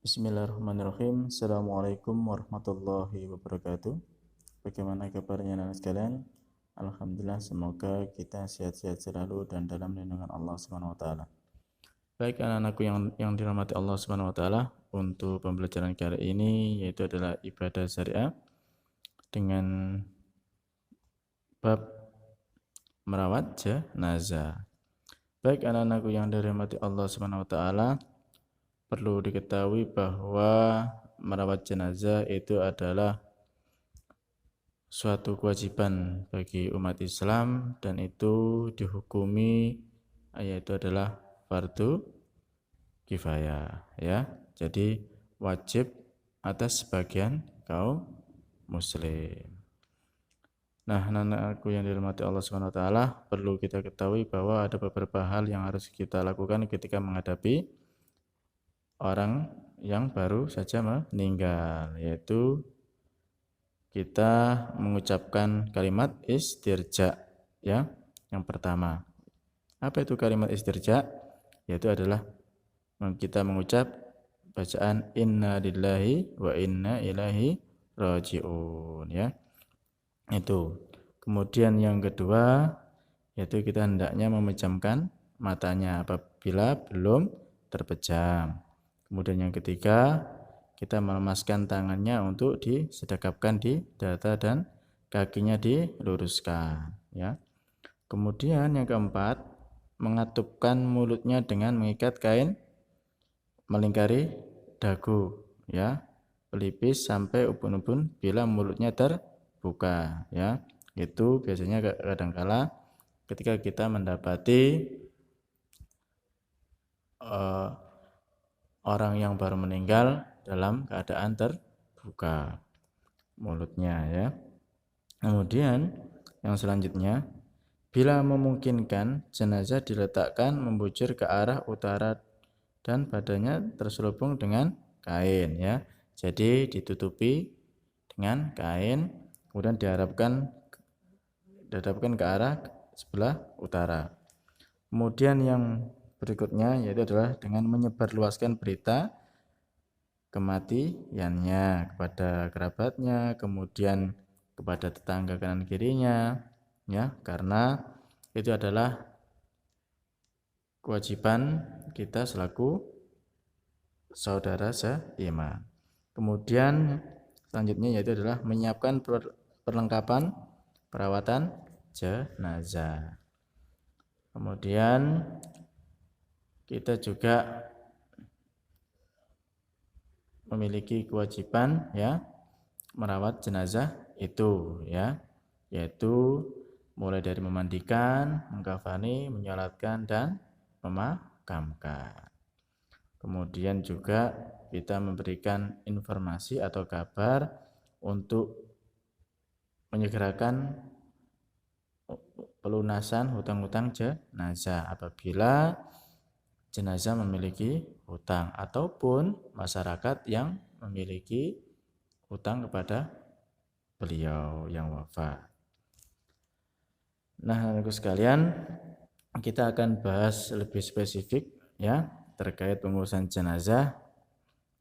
Bismillahirrahmanirrahim. Assalamualaikum warahmatullahi wabarakatuh. Bagaimana kabarnya anak sekalian? Alhamdulillah, semoga kita sehat-sehat selalu dan dalam lindungan Allah Subhanahu wa taala. Baik anak-anakku yang dirahmati Allah Subhanahu wa taala, untuk pembelajaran kali ini yaitu adalah ibadah syariah dengan bab merawat jenazah. Baik anak-anakku yang dirahmati Allah Subhanahu wa taala, perlu diketahui bahwa merawat jenazah itu adalah suatu kewajiban bagi umat Islam dan itu dihukumi yaitu adalah fardu kifayah ya. Jadi wajib atas sebagian kaum muslim. Nah, anak-anakku yang dirahmati Allah Subhanahu wa taala, perlu kita ketahui bahwa ada beberapa hal yang harus kita lakukan ketika menghadapi orang yang baru saja meninggal, yaitu kita mengucapkan kalimat istirja ya. Yang pertama, apa itu kalimat istirja? Yaitu adalah kita mengucap bacaan inna lillahi wa inna ilaihi rajiun ya. Itu. Kemudian yang kedua, yaitu kita hendaknya memejamkan matanya apabila belum terpejam. Kemudian yang ketiga, kita melemaskan tangannya untuk disedekapkan di dada dan kakinya diluruskan ya. Kemudian yang keempat, mengatupkan mulutnya dengan mengikat kain melingkari dagu ya, pelipis sampai ubun-ubun bila mulutnya terbuka ya. Itu biasanya kadangkala ketika kita mendapati orang yang baru meninggal dalam keadaan terbuka mulutnya ya. Kemudian yang selanjutnya, bila memungkinkan jenazah diletakkan membujur ke arah utara dan badannya terselubung dengan kain ya. Jadi ditutupi dengan kain, kemudian dihadapkan ke arah sebelah utara. Kemudian yang berikutnya yaitu adalah dengan menyebarluaskan berita kematiannya kepada kerabatnya, kemudian kepada tetangga kanan kirinya ya, karena itu adalah kewajiban kita selaku saudara seiman. Kemudian selanjutnya yaitu adalah menyiapkan perlengkapan perawatan jenazah. Kemudian kita juga memiliki kewajiban ya merawat jenazah itu ya, yaitu mulai dari memandikan, mengkafani, menyolatkan dan memakamkan. Kemudian juga kita memberikan informasi atau kabar untuk menyegerakan pelunasan hutang-hutang jenazah apabila jenazah memiliki hutang ataupun masyarakat yang memiliki hutang kepada beliau yang wafat. Nah, anak sekalian, kita akan bahas lebih spesifik ya terkait pengurusan jenazah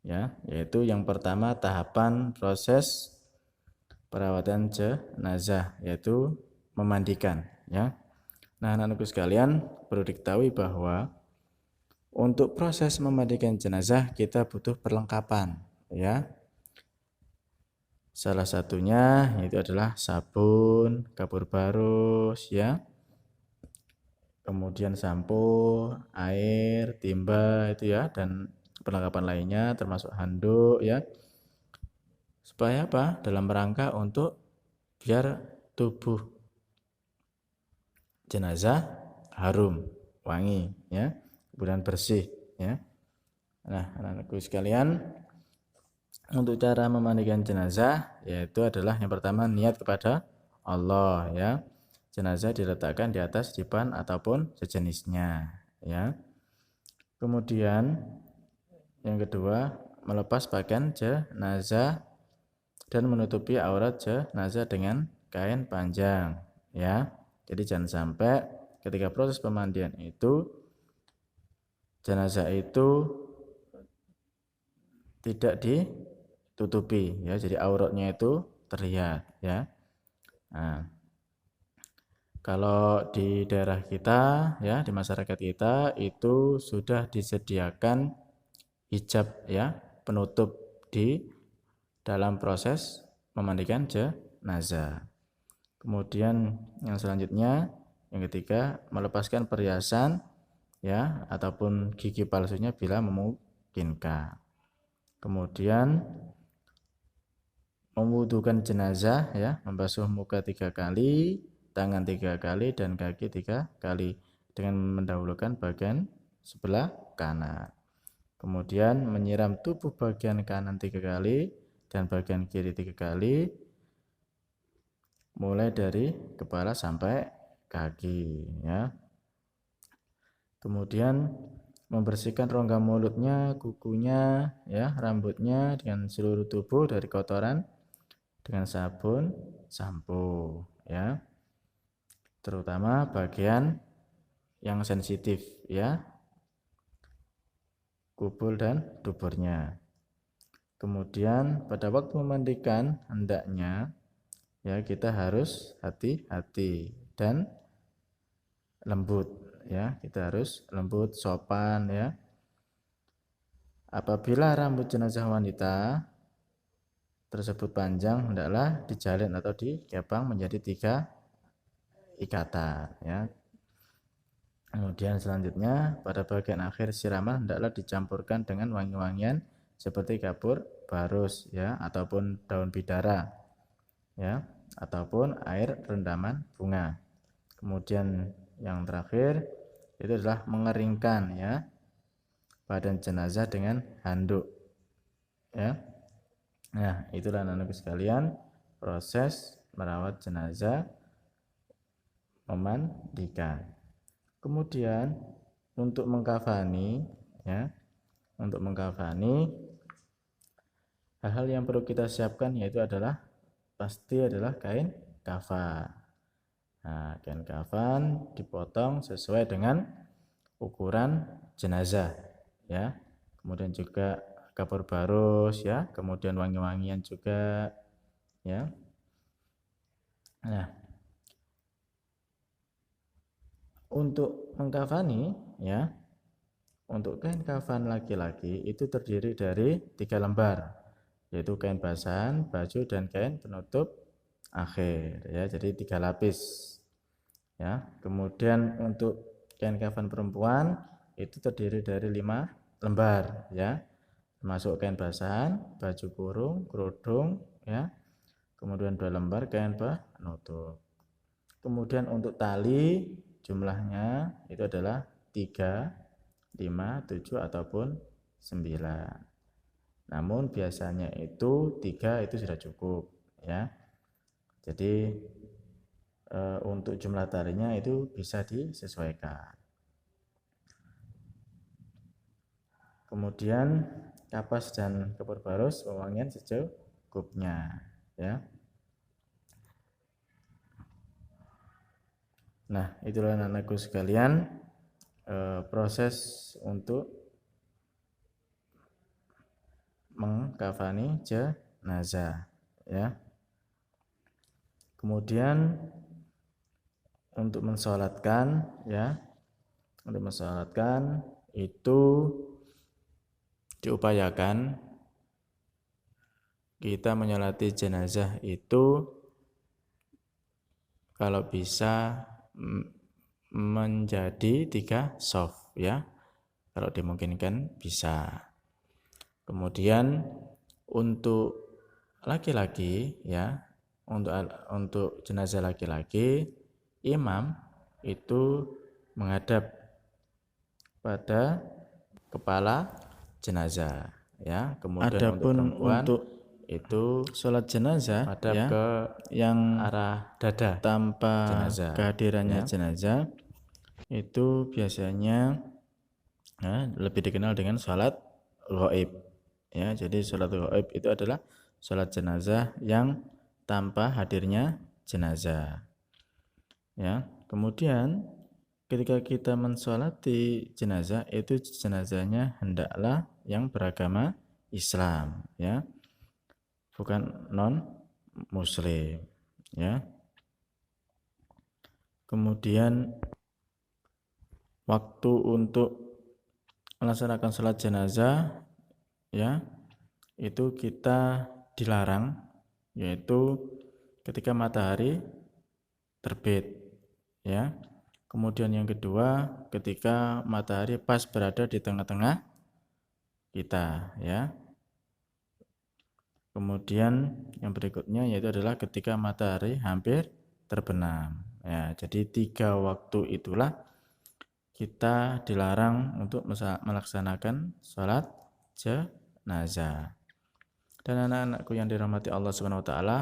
ya, yaitu yang pertama tahapan proses perawatan jenazah yaitu memandikan ya. Nah, anak-anakku sekalian, perlu diketahui bahwa untuk proses memandikan jenazah kita butuh perlengkapan ya. Salah satunya itu adalah sabun, kapur barus ya. Kemudian sampo, air, timba itu ya, dan perlengkapan lainnya termasuk handuk ya. Supaya apa? Dalam rangka untuk biar tubuh jenazah harum, wangi ya, kemudian bersih ya. Nah, anak-anakku sekalian, untuk cara memandikan jenazah yaitu adalah yang pertama niat kepada Allah ya. Jenazah diletakkan di atas dipan ataupun sejenisnya ya. Kemudian yang kedua, melepas pakaian jenazah dan menutupi aurat jenazah dengan kain panjang ya. Jadi jangan sampai ketika proses pemandian itu jenazah itu tidak ditutupi ya, jadi auratnya itu terlihat ya. Nah, kalau di daerah kita ya, di masyarakat kita itu sudah disediakan hijab ya, penutup di dalam proses memandikan jenazah. Kemudian yang selanjutnya, yang ketiga, melepaskan perhiasan ya ataupun gigi palsunya bila memungkinkan. Kemudian memwudukan jenazah ya, membasuh muka 3 kali, tangan 3 kali, dan kaki 3 kali dengan mendahulukan bagian sebelah kanan. Kemudian menyiram tubuh bagian kanan 3 kali dan bagian kiri 3 kali, mulai dari kepala sampai kaki ya. Kemudian membersihkan rongga mulutnya, kukunya ya, rambutnya dengan seluruh tubuh dari kotoran dengan sabun, sampo ya. Terutama bagian yang sensitif ya, kubul dan duburnya. Kemudian pada waktu memandikan hendaknya ya kita harus hati-hati dan lembut ya, kita harus lembut, sopan ya. Apabila rambut jenazah wanita tersebut panjang, hendaklah dijalin atau dikepang menjadi 3 ikatan ya. Kemudian selanjutnya pada bagian akhir siraman hendaklah dicampurkan dengan wangi-wangian seperti kapur barus ya, ataupun daun bidara ya, ataupun air rendaman bunga. Kemudian yang terakhir itu adalah mengeringkan ya badan jenazah dengan handuk ya. Nah, itulah anak-anakku sekalian proses merawat jenazah, memandikan. Kemudian untuk mengkafani ya, untuk mengkafani hal-hal yang perlu kita siapkan yaitu adalah pasti adalah kain kafan. Nah, kain kafan dipotong sesuai dengan ukuran jenazah ya. Kemudian juga kapur barus ya, kemudian wangi-wangian juga ya. Nah, untuk mengkafani ya, untuk kain kafan laki-laki itu terdiri dari 3 lembar, yaitu kain basahan, baju, dan kain penutup akhir ya, jadi 3 lapis ya. Kemudian untuk kain kafan perempuan itu terdiri dari 5 lembar ya, termasuk kain basahan, baju kurung, kerudung ya, kemudian 2 lembar kain penutup. Kemudian untuk tali jumlahnya itu adalah 3, 5, 7 ataupun 9. Namun biasanya itu 3 itu sudah cukup ya. Jadi untuk jumlah talinya itu bisa disesuaikan. Kemudian kapas dan kapur barus pewangian secukupnya ya. Nah, itulah anak-anakku sekalian proses untuk mengkafani jenazah ya. Kemudian untuk mensolatkan ya, untuk mensolatkan itu diupayakan kita menyolati jenazah itu kalau bisa menjadi 3 shaf ya, kalau dimungkinkan bisa. Kemudian untuk laki-laki ya, untuk jenazah laki-laki imam itu menghadap pada kepala jenazah ya. Kemudian adapun untuk perempuan itu sholat jenazah menghadap ya, ke yang arah dada tanpa jenazah, kehadirannya ya. Jenazah itu biasanya lebih dikenal dengan sholat ghaib ya. Jadi sholat ghaib itu adalah sholat jenazah yang tanpa hadirnya jenazah ya. Kemudian ketika kita mensolati jenazah itu jenazahnya hendaklah yang beragama Islam, ya, bukan non muslim, ya. Kemudian waktu untuk melaksanakan sholat jenazah, ya, itu kita dilarang, yaitu ketika matahari terbit, ya. Kemudian yang kedua, ketika matahari pas berada di tengah-tengah kita, ya. Kemudian yang berikutnya yaitu adalah ketika matahari hampir terbenam. Ya, jadi 3 waktu itulah kita dilarang untuk melaksanakan sholat jenazah. Dan anak-anakku yang dirahmati Allah Subhanahu wa taala,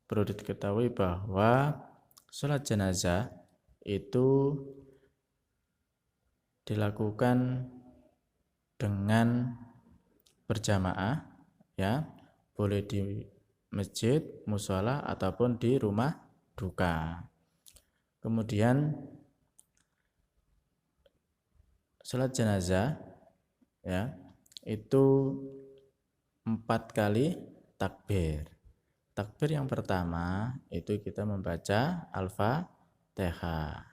perlu diketahui bahwa sholat jenazah itu dilakukan dengan berjamaah, ya, boleh di masjid, mushola ataupun di rumah duka. Kemudian sholat jenazah, ya, itu 4 kali takbir. Takbir yang pertama itu kita membaca Al-Fatihah.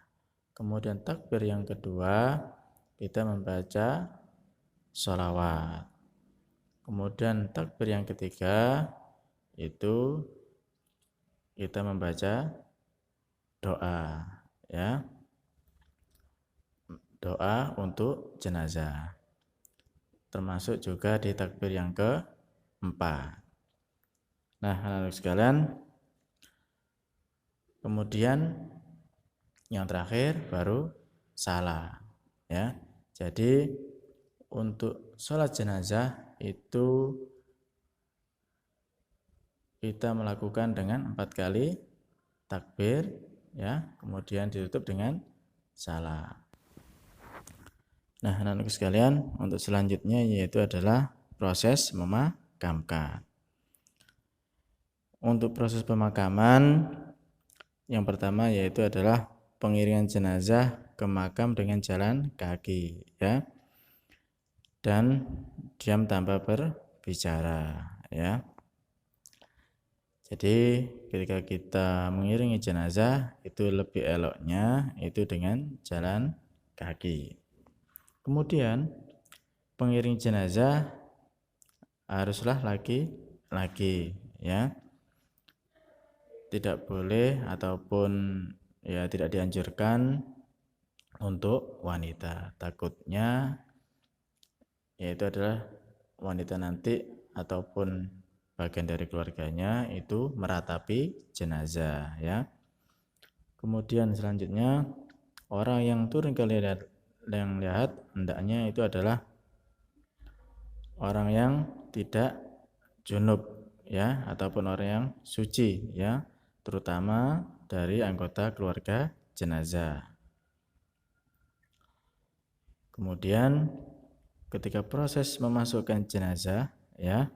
Kemudian takbir yang kedua kita membaca sholawat. Kemudian takbir yang ketiga itu kita membaca doa, ya, doa untuk jenazah. Termasuk juga di takbir yang keempat. Nah, anak-anak sekalian, kemudian yang terakhir baru salah, ya. Jadi untuk sholat jenazah itu kita melakukan dengan 4 kali takbir, ya, kemudian ditutup dengan salam. Nah, anak-anak sekalian, untuk selanjutnya yaitu adalah proses memakamkan. Untuk proses pemakaman yang pertama yaitu adalah pengiringan jenazah ke makam dengan jalan kaki, ya, dan diam tanpa berbicara, ya. Jadi ketika kita mengiringi jenazah itu lebih eloknya itu dengan jalan kaki. Kemudian pengiring jenazah haruslah laki-laki, ya. Tidak boleh ataupun ya tidak dianjurkan untuk wanita. Takutnya yaitu adalah wanita nanti ataupun bagian dari keluarganya itu meratapi jenazah, ya. Kemudian selanjutnya orang yang turun ke lihat hendaknya itu adalah orang yang tidak junub, ya, ataupun orang yang suci, ya, terutama dari anggota keluarga jenazah. Kemudian ketika proses memasukkan jenazah, ya,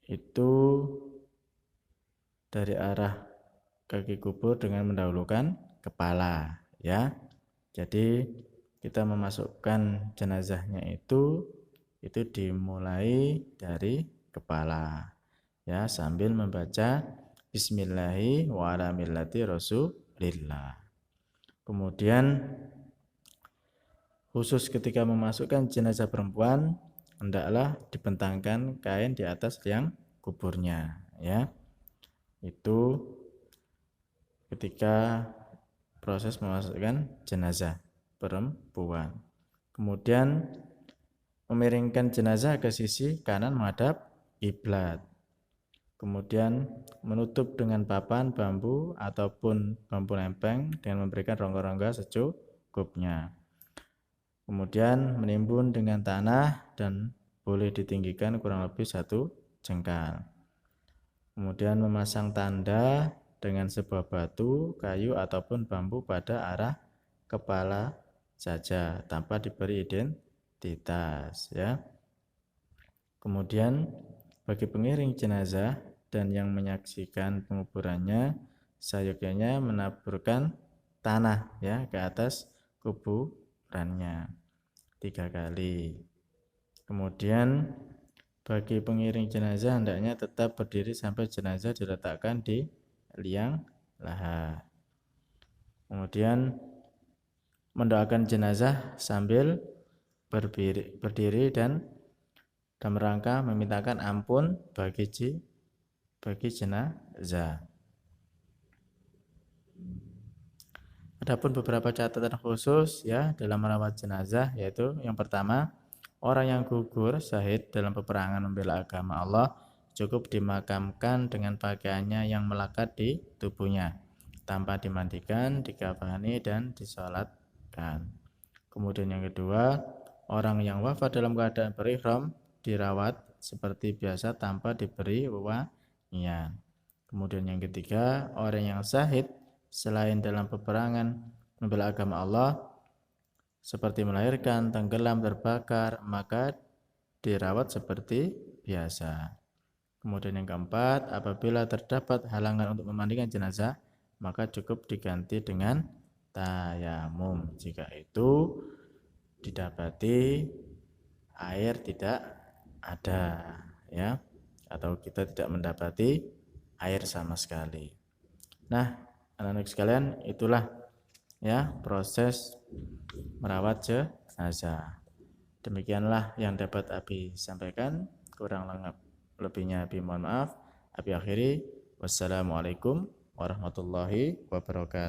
itu dari arah kaki kubur dengan mendahulukan kepala, ya. Jadi kita memasukkan jenazahnya itu dimulai dari kepala, ya, sambil membaca Bismillahi wa ala millati Rasulillah. Kemudian khusus ketika memasukkan jenazah perempuan hendaklah dibentangkan kain di atas liang kuburnya, ya. Itu ketika proses memasukkan jenazah perempuan. Kemudian memiringkan jenazah ke sisi kanan menghadap kiblat. Kemudian menutup dengan papan bambu ataupun bambu lempeng dengan memberikan rongga-rongga secukupnya. Kemudian menimbun dengan tanah dan boleh ditinggikan kurang lebih 1 jengkal. Kemudian memasang tanda dengan sebuah batu, kayu ataupun bambu pada arah kepala saja tanpa diberi identitas, ya. Kemudian bagi pengiring jenazah dan yang menyaksikan penguburannya seyogyanya menaburkan tanah, ya, ke atas kuburannya 3 kali. Kemudian bagi pengiring jenazah hendaknya tetap berdiri sampai jenazah diletakkan di liang lahat. Kemudian mendoakan jenazah sambil berdiri dan dalam rangka memintakan ampun bagi jenazah. Adapun beberapa catatan khusus ya dalam merawat jenazah, yaitu yang pertama, orang yang gugur syahid dalam peperangan membela agama Allah cukup dimakamkan dengan pakaiannya yang melekat di tubuhnya tanpa dimandikan, dikafani dan disolatkan. Kemudian yang kedua, orang yang wafat dalam keadaan berihram dirawat seperti biasa tanpa diberi wewangian. Kemudian yang ketiga, orang yang syahid selain dalam peperangan membela agama Allah seperti melahirkan, tenggelam, terbakar, maka dirawat seperti biasa. Kemudian yang keempat, apabila terdapat halangan untuk memandikan jenazah, maka cukup diganti dengan tayamum jika itu didapati air tidak ada ya, atau kita tidak mendapati air sama sekali. Nah, anak-anak sekalian, itulah ya proses merawat jenazah. Demikianlah yang dapat Abi sampaikan. Kurang lebihnya Abi mohon maaf. Abi akhiri, wassalamualaikum warahmatullahi wabarakatuh.